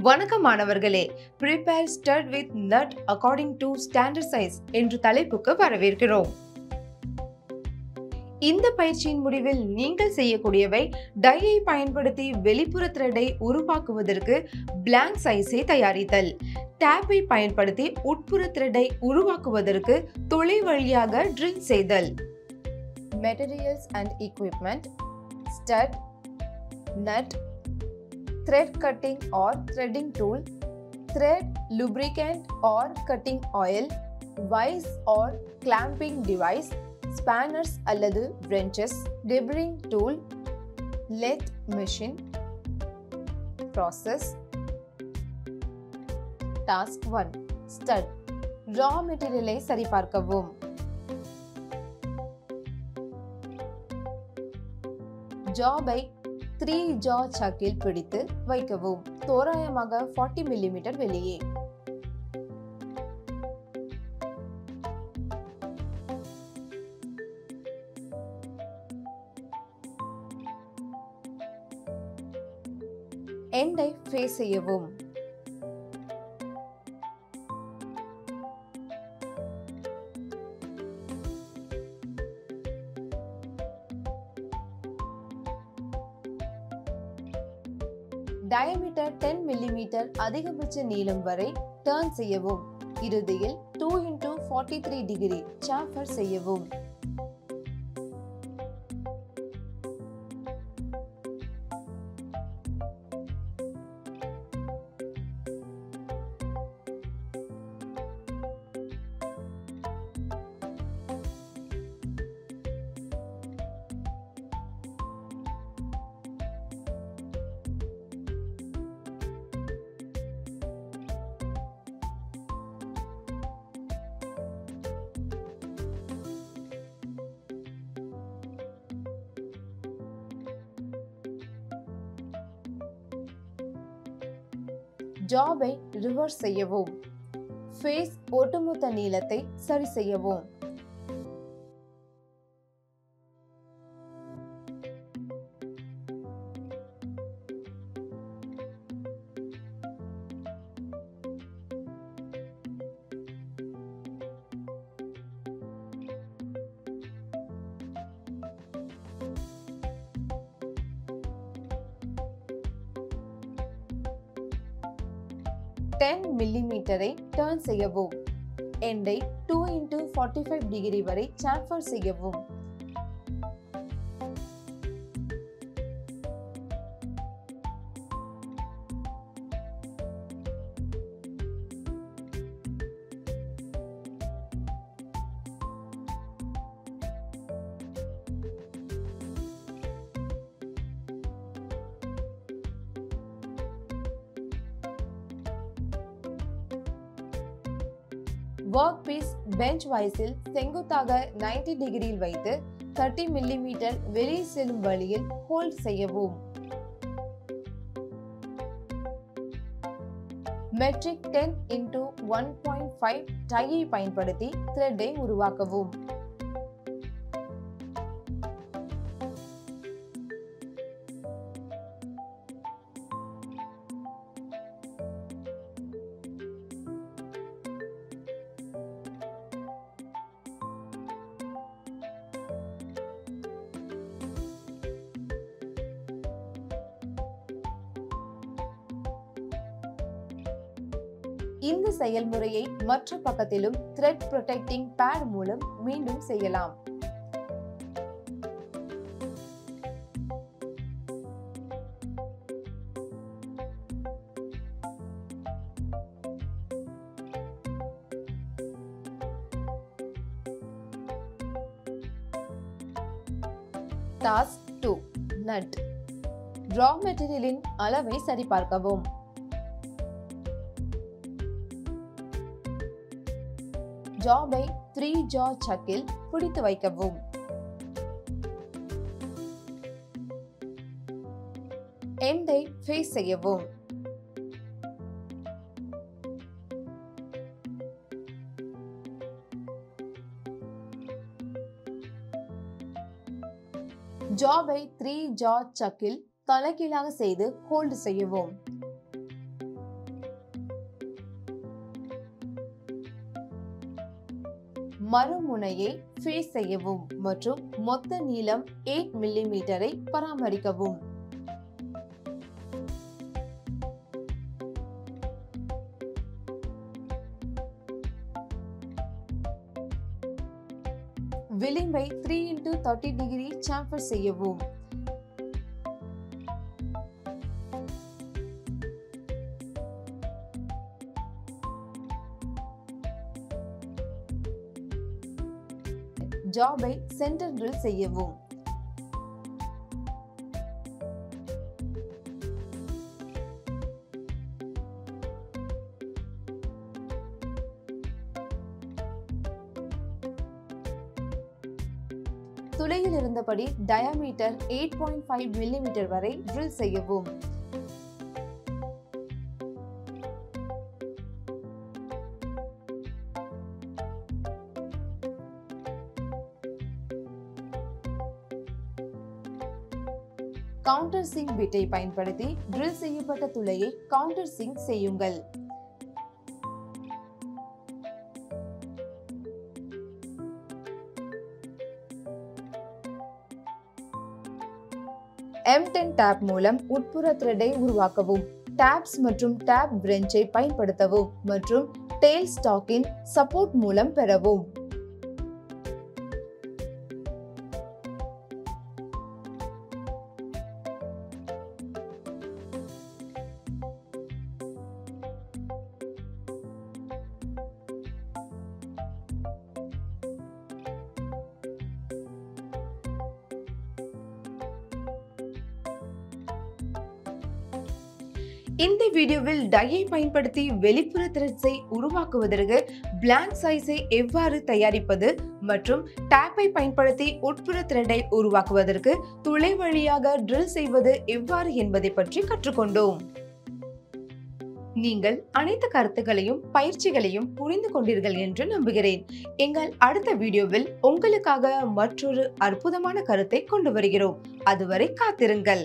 வணக்கம் மாணவர்களே, prepare stud with nut according to standard size என்ற தலைப்புக்கு வரவேற்கிறோம். இந்த பயிற்சியின் முடிவில் நீங்கள் செய்யக்கூடியவை டையை பயன்படுத்தி வெளிப்புற த்ரெட்டை உருவாக்குவதற்கு blank சைஸை தயாரித்தல், டேப்பை பயன்படுத்தி உட்புற த்ரெட்டை உருவாக்குவதற்கு துளை வழியாக ட்ரில் செய்தல். Materials and equipment: stud, nut, thread cutting or threading tool, thread lubricant or cutting oil, vise or clamping device, spanners அல்லது wrenches, deburring tool, lathe machine. Process. Task 1. Stud. Raw material ஐ சரிபார்க்கவும். ஜாபை 3 jaw chuck-இல் பிடித்து வைக்கவும். தோராயமாக 40 mm வெளியே. எண்டை face செய்யவும். diameter 10 mm அதிகபட்ச நீளம் வரை டர்ன் செய்யவும். இறுதியில் 2x43 டிகிரி chamfer செய்யவும். ஜாபை ரிவர்ஸ் செய்யவும். ஃபேஸ் ஒட்டுமொத்த நீளத்தை சரி செய்யவும். mm டர்ன் செய்யவும். எண்டை 2x45 டிகிரி வரை chamfer செய்யவும். ஒர்க் பீஸ் பெஞ்ச் வைஸில் செங்குத்தாக 90 டிகிரியில் வைத்து 30 mm வெளியே செல்லும் வழியில் ஹோல்ட் செய்யவும். மெட்ரிக் 10x1.5 டையை பயன்படுத்தி த்ரெட்டை உருவாக்கவும். இந்த செயல்முறையை மற்ற பக்கத்திலும் த்ரெட் ப்ரொடெக்டிங் பேட் மூலம் மீண்டும் செய்யலாம். டாஸ்க் 2. நட். ரா மெட்டீரியலின் அளவை சரிபார்க்கவும். ஜாபை 3 jaw chuck-இல் பிடித்து வைக்கவும். எண்டை ஃபேஸ் செய்யவும். ஜாபை 3 jaw chuck-இல் தலைகீழாக செய்து ஹோல்ட் செய்யவும். மறுமுனையை ஃபேஸ் செய்யவும் மற்றும் மொத்த நீளம் 8 மில்லிமீட்டரை பராமரிக்கவும். விளிம்பை 3x30 டிகிரி சாம்பர் செய்யவும். ஜாபை சென்டர் ட்ரில் செய்யவும். துளையில் இருந்தபடி டயாமீட்டர் 8.5 மில்லிமீட்டர் வரை ட்ரில் செய்யவும். கவுண்டர் சிங்க் பிட்டை பயன்படுத்தி ட்ரில் செய்யப்பட்ட துளையை கவுண்டர் சிங்க் செய்யுங்கள். M10 டேப் மூலம் உட்புற த்ரெட்டை உருவாக்கவும். டேப்ஸ் மற்றும் டேப் பிரெஞ்சை பயன்படுத்தவும் மற்றும் டெயில் ஸ்டாக்கின் சப்போர்ட் மூலம் பெறவும். இந்த வீடியோவில் டையை பயன்படுத்தி வெளிப்புற த்ரெட்ஸை உருவாக்குவதற்கு பிளாங்க் சைஸை எவ்வாறு தயாரிப்பது மற்றும் டேப்பை பயன்படுத்தி உட்புற த்ரெட்டை உருவாக்குவதற்கு துளை வழியாக ட்ரில் செய்வது எவ்வாறு என்பதை பற்றி கற்றுக்கொண்டோம். நீங்கள் அனைத்து கருத்துக்களையும் பயிற்சிகளையும் புரிந்து கொண்டீர்கள் என்று நம்புகிறேன். எங்கள் அடுத்த வீடியோவில் உங்களுக்காக மற்றொரு அற்புதமான கருத்தை கொண்டு வருகிறோம். அதுவரை காத்திருங்கள்.